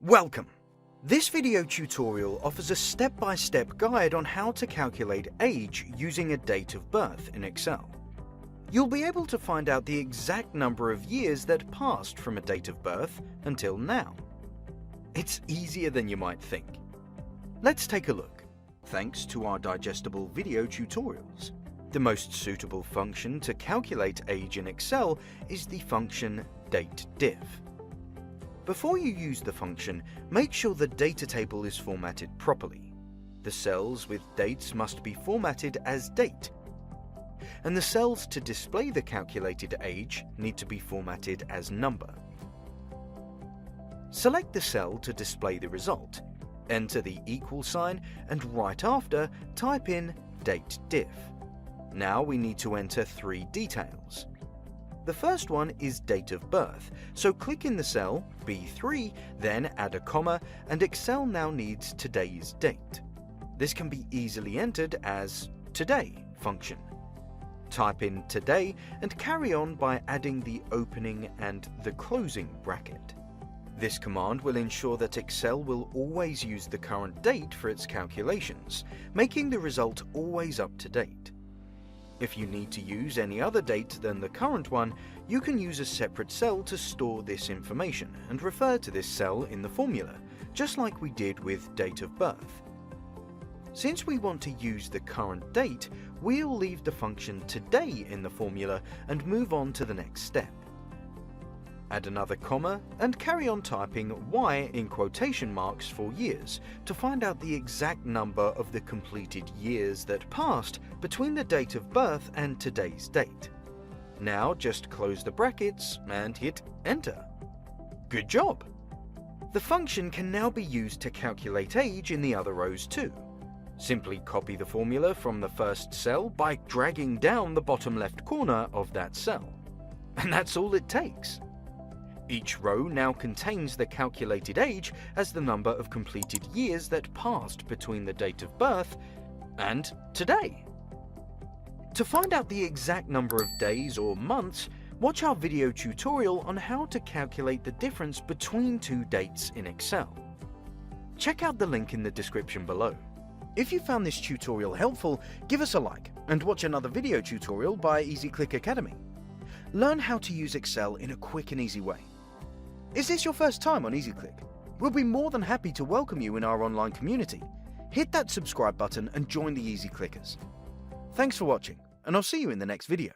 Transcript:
Welcome! This video tutorial offers a step-by-step guide on how to calculate age using a date of birth in Excel. You'll be able to find out the exact number of years that passed from a date of birth until now. It's easier than you might think. Let's take a look. Thanks to our digestible video tutorials, the most suitable function to calculate age in Excel is the function dateDiff. Before you use the function, make sure the data table is formatted properly. The cells with dates must be formatted as date, and the cells to display the calculated age need to be formatted as number. Select the cell to display the result, enter the equal sign, and right after, type in dateDiff. Now we need to enter three details. The first one is date of birth, so click in the cell B3, then add a comma, and Excel now needs today's date. This can be easily entered as today function. Type in today and carry on by adding the opening and the closing bracket. This command will ensure that Excel will always use the current date for its calculations, making the result always up to date. If you need to use any other date than the current one, you can use a separate cell to store this information and refer to this cell in the formula, just like we did with date of birth. Since we want to use the current date, we'll leave the function today in the formula and move on to the next step. Add another comma and carry on typing Y in quotation marks for years to find out the exact number of the completed years that passed between the date of birth and today's date. Now just close the brackets and hit enter. Good job! The function can now be used to calculate age in the other rows too. Simply copy the formula from the first cell by dragging down the bottom left corner of that cell. And that's all it takes. Each row now contains the calculated age as the number of completed years that passed between the date of birth and today. To find out the exact number of days or months, watch our video tutorial on how to calculate the difference between two dates in Excel. Check out the link in the description below. If you found this tutorial helpful, give us a like and watch another video tutorial by EasyClick Academy. Learn how to use Excel in a quick and easy way. Is this your first time on EasyClick? We'll be more than happy to welcome you in our online community. Hit that subscribe button and join the EasyClickers. Thanks for watching, and I'll see you in the next video.